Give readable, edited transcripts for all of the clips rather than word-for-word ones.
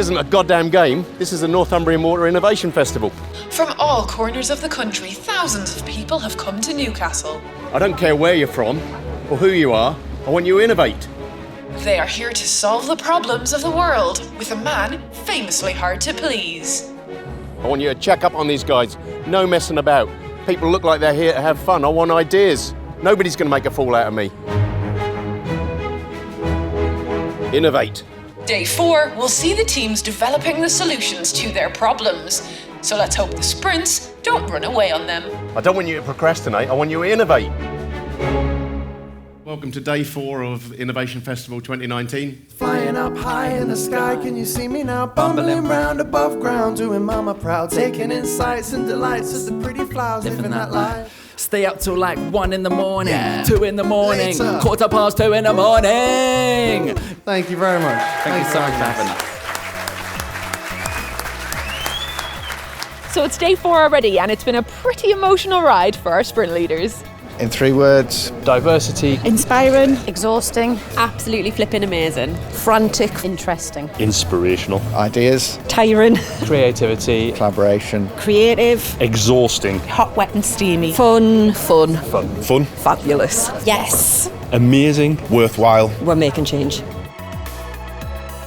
isn't a goddamn game. This is the Northumbrian Water Innovation Festival. From all corners of the country, thousands of people have come to Newcastle. I don't care where you're from or who you are. I want you to innovate. They are here to solve the problems of the world with a man famously hard to please. I want you to check up on these guys. No messing about. People look like they're here to have fun. I want ideas. Nobody's going to make a fool out of me. Innovate. Day 4 will see the teams developing the solutions to their problems. So let's hope the sprints don't run away on them. I don't want you to procrastinate. I want you to innovate. Welcome to Day 4 of Innovation Festival 2019. Flying up high in the sky, can you see me now? Bumbling round above ground, doing mama proud. Taking insights and delights as the pretty flowers living that life. Stay up till like 1 in the morning, Yeah. 2 in the morning, Later. 2:15 in the morning. Thank you very much. Thank you so much for having us. So it's day 4 already, and it's been a pretty emotional ride for our sprint leaders. In 3 words, diversity, Inspiring, exhausting, absolutely flipping amazing, frantic, interesting, inspirational, ideas, tiring, creativity, collaboration, creative, exhausting, hot, wet and steamy, fun, fun, fabulous. Yes, amazing, worthwhile. we're making change.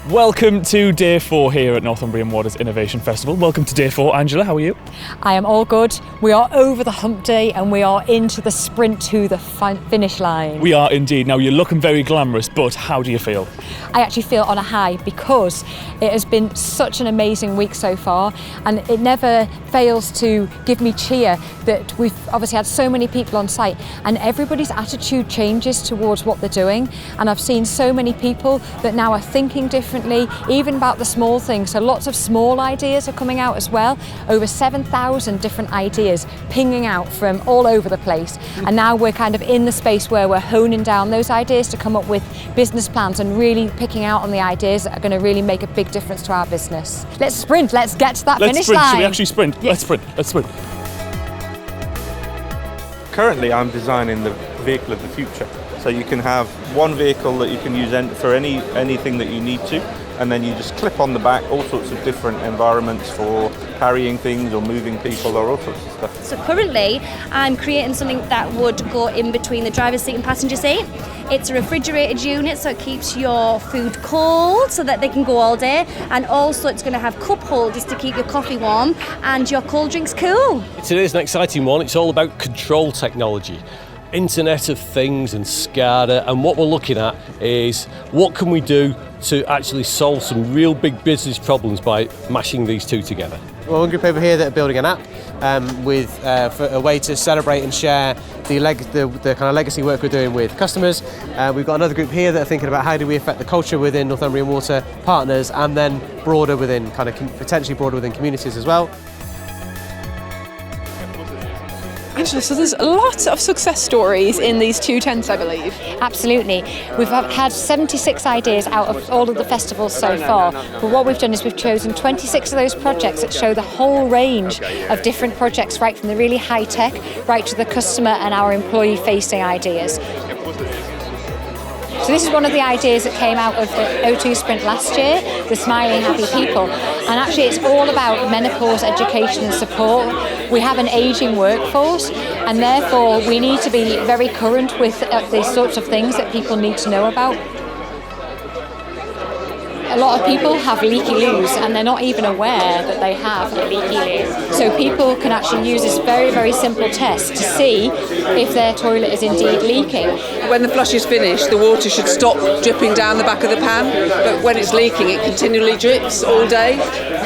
Welcome to Day 4 here at Northumbrian Waters Innovation Festival. Welcome to Day 4. Angela, how are you? I am all good. We are over the hump day and we are into the sprint to the finish line. We are indeed. Now, you're looking very glamorous, but how do you feel? I actually feel on a high because it has been such an amazing week so far, and it never fails to give me cheer that we've obviously had so many people on site and everybody's attitude changes towards what they're doing, and I've seen so many people that now are thinking differently, even about the small things. So lots of small ideas are coming out as well. Over 7,000 different ideas pinging out from all over the place, and now we're kind of in the space where we're honing down those ideas to come up with business plans and really picking out on the ideas that are going to really make a big difference to our business. Let's sprint, let's get to that finish line. Should we actually sprint? Yes. Let's sprint. Currently, I'm designing the vehicle of the future. So you can have one vehicle that you can use for anything that you need to, and then you just clip on the back all sorts of different environments for carrying things or moving people or all sorts of stuff. So currently, I'm creating something that would go in between the driver's seat and passenger seat. It's a refrigerated unit, so it keeps your food cold so that they can go all day, and also it's going to have cup holders to keep your coffee warm and your cold drinks cool. Today's an exciting one. It's all about control technology, Internet of Things and SCADA, and what we're looking at is what can we do to actually solve some real big business problems by mashing these two together. Well, one group over here that are building an app with for a way to celebrate and share the kind of legacy work we're doing with customers. We've got another group here that are thinking about how do we affect the culture within Northumbrian Water partners, and then broader within potentially broader within communities as well. Angela, so there's a lot of success stories in these 2 tents, I believe. Absolutely. We've had 76 ideas out of all of the festivals so far, but what we've done is we've chosen 26 of those projects that show the whole range of different projects, right from the really high tech right to the customer and our employee facing ideas. So this is one of the ideas that came out of the O2 Sprint last year, the Smiling Happy People. And actually it's all about menopause education and support. We have an ageing workforce, and therefore we need to be very current with these sorts of things that people need to know about. A lot of people have leaky loos and they're not even aware that they have a leaky loo. So people can actually use this very, very simple test to see if their toilet is indeed leaking. When the flush is finished, the water should stop dripping down the back of the pan, but when it's leaking, it continually drips all day,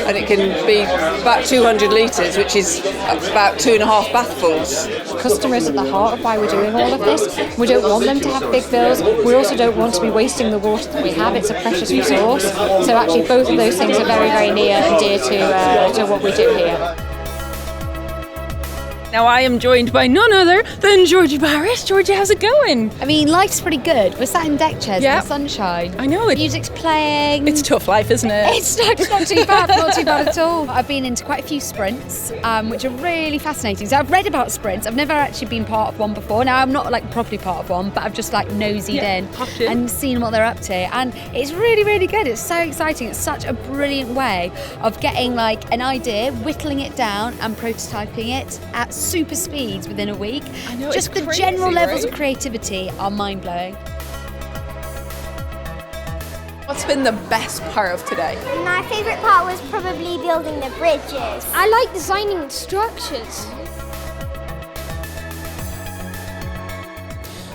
and it can be about 200 litres, which is about 2.5 bathfuls. Customer is at the heart of why we're doing all of this. We don't want them to have big bills. We also don't want to be wasting the water that we have. It's a precious resource. So actually both of those things are very, very near and dear to what we do here. Now I am joined by none other than Georgie Barrett. Georgie, how's it going? I mean, life's pretty good. We're sat in deck chairs in the sunshine. I know it. Music's playing. It's tough life, isn't it? It's not too bad, not too bad at all. I've been into quite a few sprints, which are really fascinating. So I've read about sprints. I've never actually been part of one before. Now I'm not like properly part of one, but I've just like nosied in and seen what they're up to. And it's really, really good. It's so exciting. It's such a brilliant way of getting like an idea, whittling it down and prototyping it at super speeds within a week. I know, just it's the crazy, general levels right? of creativity are mind-blowing. What's been the best part of today? My favourite part was probably building the bridges. I like designing structures.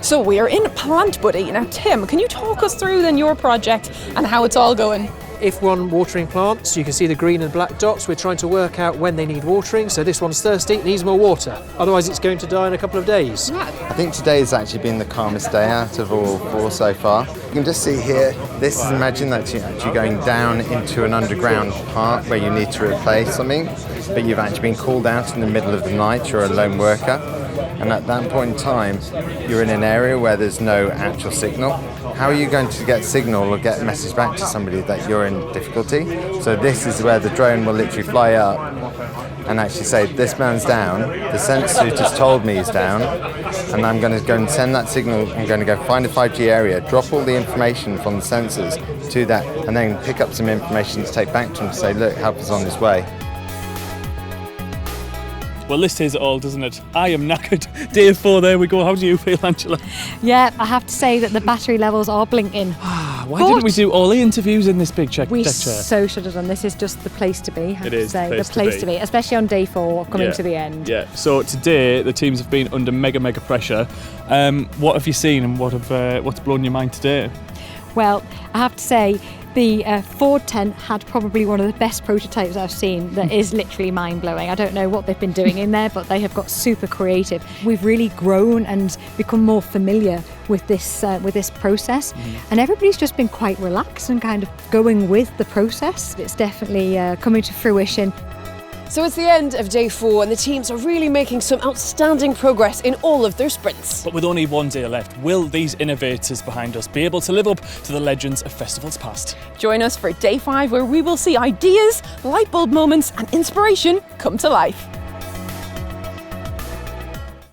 So we are in Plant Buddy. Now Tim, can you talk us through then your project and how it's all going? If we're on watering plants, you can see the green and black dots. We're trying to work out when they need watering. So this one's thirsty, it needs more water. Otherwise it's going to die in a couple of days. I think today has actually been the calmest day out of all four so far. You can just see here, this is, imagine that you're actually going down into an underground part where you need to replace something, but you've actually been called out in the middle of the night, you're a lone worker. And at that point in time, you're in an area where there's no actual signal. How are you going to get signal or get a message back to somebody that you're in difficulty? So this is where the drone will literally fly up and actually say, this man's down, the sense suit has told me he's down, and I'm going to go and send that signal. I'm going to go find a 5G area, drop all the information from the sensors to that, and then pick up some information to take back to him to say, look, help is on his way. Well, this says it all, doesn't it? I am knackered. Day 4, there we go. How do you feel, Angela? Yeah, I have to say that the battery levels are blinking. Why didn't we do all the interviews in this big deck chair? We so should have done. This is just the place to be, I have It to is say. the place to be. Especially on day 4, coming to the end. Yeah, so today the teams have been under mega pressure. What have you seen and what's blown your mind today? Well, I have to say, the Ford tent had probably one of the best prototypes I've seen that is literally mind-blowing. I don't know what they've been doing in there, but they have got super creative. We've really grown and become more familiar with this process, and everybody's just been quite relaxed and kind of going with the process. It's definitely coming to fruition. So it's the end of day 4 and the teams are really making some outstanding progress in all of their sprints. But with only one day left, will these innovators behind us be able to live up to the legends of festivals past? Join us for day 5 where we will see ideas, light bulb moments and inspiration come to life.